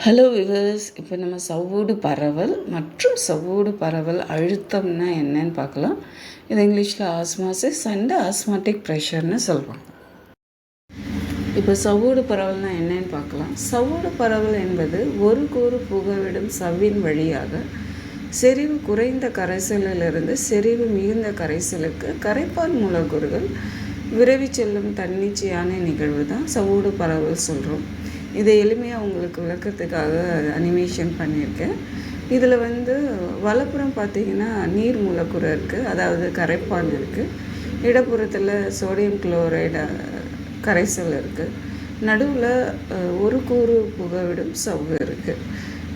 Hello viewers, இப்போ நம்ம சவ்வூடு பரவல் மற்றும் சவ்வூடு பரவல் அழுத்தம்னா என்னன்னு பார்க்கலாம். இது இங்கிலீஷில் ஆஸ்மாசிஸ் அண்ட் ஆஸ்மாட்டிக் ப்ரெஷர்னு சொல்லுவாங்க. இப்போ சவ்வூடு பரவல்னால் என்னன்னு பார்க்கலாம். சவ்வூடு பரவல் என்பது ஒரு கூறு புகவிடும் சவ்வின் வழியாக செறிவு குறைந்த கரைசலிலிருந்து செறிவு மிகுந்த கரைசலுக்கு கரைப்பான் மூலக்கூறுகள் விரைவி செல்லும் தன்னிச்சையான நிகழ்வு தான் சவ்வூடு பரவல் சொல்கிறோம். இதை எளிமையாக உங்களுக்கு விளக்கத்துக்காக அனிமேஷன் பண்ணியிருக்கேன். இதில் வலப்புறம் பார்த்திங்கன்னா நீர் மூலக்கூறு இருக்குது, அதாவது கரைப்பான் இருக்குது. இடப்புறத்தில் சோடியம் குளோரைடு கரைசல் இருக்குது. நடுவில் ஒரு கூறு புகவிடும் சவ்வு இருக்குது.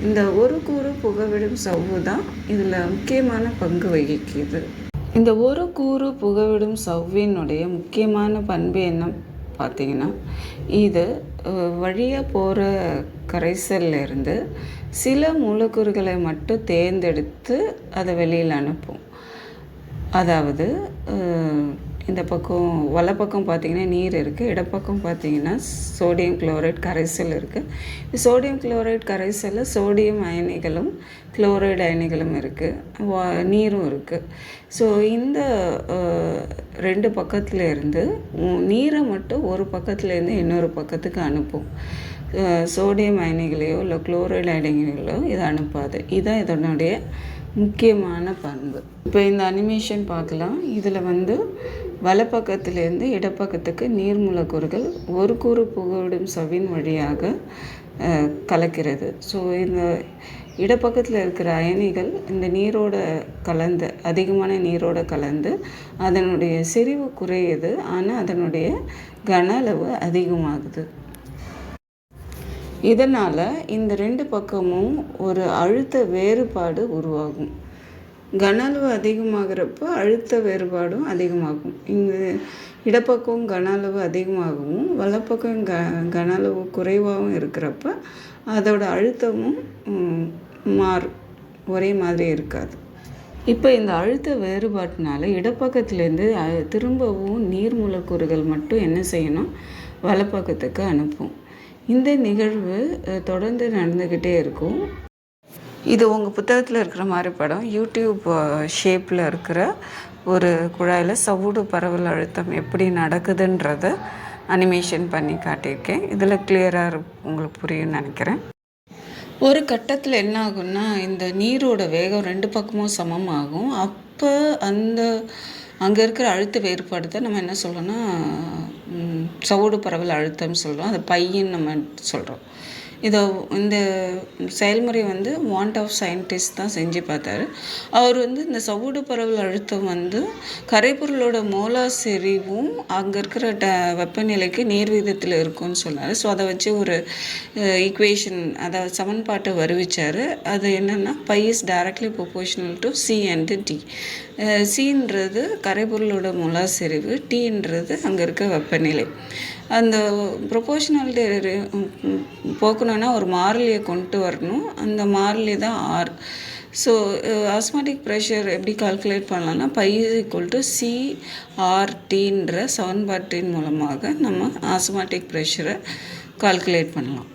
இந்த ஒரு கூறு புகவிடும் சவ்வு தான் இதில் முக்கியமான பங்கு வகிக்குது. இந்த ஒரு கூறு புகவிடும் சவ்வினுடைய முக்கியமான பண்பு என்ன பார்த்திங்கன்னா, இது வழியாக போகிற கரைசல்லேருந்து சில மூலக்கூறுகளை மட்டும் தேர்ந்தெடுத்து அதை வெளியில் அனுப்பும். அதாவது இந்த பக்கம் வலப்பக்கம் பார்த்திங்கன்னா நீர் இருக்குது, இடப்பக்கம் பார்த்திங்கன்னா சோடியம் குளோரைட் கரைசல் இருக்குது. சோடியம் குளோரைட் கரைசலில் சோடியம் அயனிகளும் குளோரைடு அயனிகளும் இருக்குது, நீரும் இருக்குது. ஸோ இந்த ரெண்டு பக்கத்துலேருந்து நீரை மட்டும் ஒரு பக்கத்துலேருந்து இன்னொரு பக்கத்துக்கு அனுப்பும். சோடியம் அயனிகளையோ இல்லை குளோரைடு அயனிகளையோ இதை அனுப்பாது. இதுதான் இதனுடைய முக்கியமான பண்பு. இப்போ இந்த அனிமேஷன் பார்க்கலாம். இதில் வலப்பக்கத்திலேருந்து இடப்பக்கத்துக்கு நீர் மூலக்கூறுகள் ஒரு கூறு புகவிடும் சவ்வின் வழியாக கலக்கிறது. ஸோ இந்த இடப்பக்கத்தில் இருக்கிற அயனிகள் இந்த நீரோட கலந்து அதிகமான நீரோட கலந்து அதனுடைய செறிவு குறையுது, ஆனால் அதனுடைய கன அளவு அதிகமாகுது. இதனால் இந்த ரெண்டு பக்கமும் ஒரு அழுத்த வேறுபாடு உருவாகும். கன அளவு அதிகமாகிறப்போ அழுத்த வேறுபாடும் அதிகமாகும். இங்கே இடப்பக்கம் கன அளவு அதிகமாகவும் வலப்பக்கம் கன அளவு குறைவாகவும் இருக்கிறப்ப அதோட அழுத்தமும் மாறும், ஒரே மாதிரி இருக்காது. இப்போ இந்த அழுத்த வேறுபாட்டினால இடப்பக்கத்துலேருந்து திரும்பவும் நீர் மூலக்கூறுகள் மட்டும் என்ன செய்யணும், வலப்பக்கத்துக்கு அனுப்பும். இந்த நிகழ்வு தொடர்ந்து நடந்துக்கிட்டே இருக்கும். இது உங்கள் புத்தகத்தில் இருக்கிற மாதிரி படம். யூடியூப் ஷேப்பில் இருக்கிற ஒரு குழாயில் சவ்வூடு பரவல் அழுத்தம் எப்படி நடக்குதுன்றதை அனிமேஷன் பண்ணி காட்டியிருக்கேன். இதில் கிளியராக உங்களுக்கு புரியும்னு நினைக்கிறேன். ஒரு கட்டத்தில் என்ன ஆகும்னா, இந்த நீரோட வேகம் ரெண்டு பக்கமும் சமமாகும். அப்போ அங்கே இருக்கிற அழுத்த வேறுபாடு தான் நம்ம என்ன சொல்கிறோன்னா சவ்வூடு பரவல் அழுத்தம்னு சொல்கிறோம். அது பையின்னு நம்ம சொல்கிறோம். இந்த செயல்முறை வாண்ட் ஆஃப் சயின்டிஸ்ட் தான் செஞ்சு பார்த்தாரு. அவர் இந்த சவ்வூடு பரவல் அழுத்தம் கரைப்பொருளோட மோலார் செறிவும் அங்கே இருக்கிற வெப்பநிலைக்கு நேர் விகிதத்தில் இருக்கும்னு சொன்னார். ஸோ அதை வச்சு ஒரு ஈக்குவேஷன், அதாவது சமன்பாட்டை வருவிச்சார். அது என்னென்னா, pi is directly proportional to C and T. சின்றது கரைப்பொருளோட மோலார் செறிவு, டீன்றது அங்கே இருக்க வெப்பநிலை. அந்த ப்ரொபோர்ஷனாலிட்டி போக்கணுன்னா ஒரு மாறிலியை கொண்டு வரணும். அந்த மாறிலி தான் ஆர். ஸோ ஆஸ்மாட்டிக் ப்ரெஷர் எப்படி கால்குலேட் பண்ணலாம்னா, பை ஈக்குவல் டு CRTன்ற சமன்பாட்டின் மூலமாக நம்ம ஆஸ்மாட்டிக் ப்ரெஷரை கால்குலேட் பண்ணலாம்.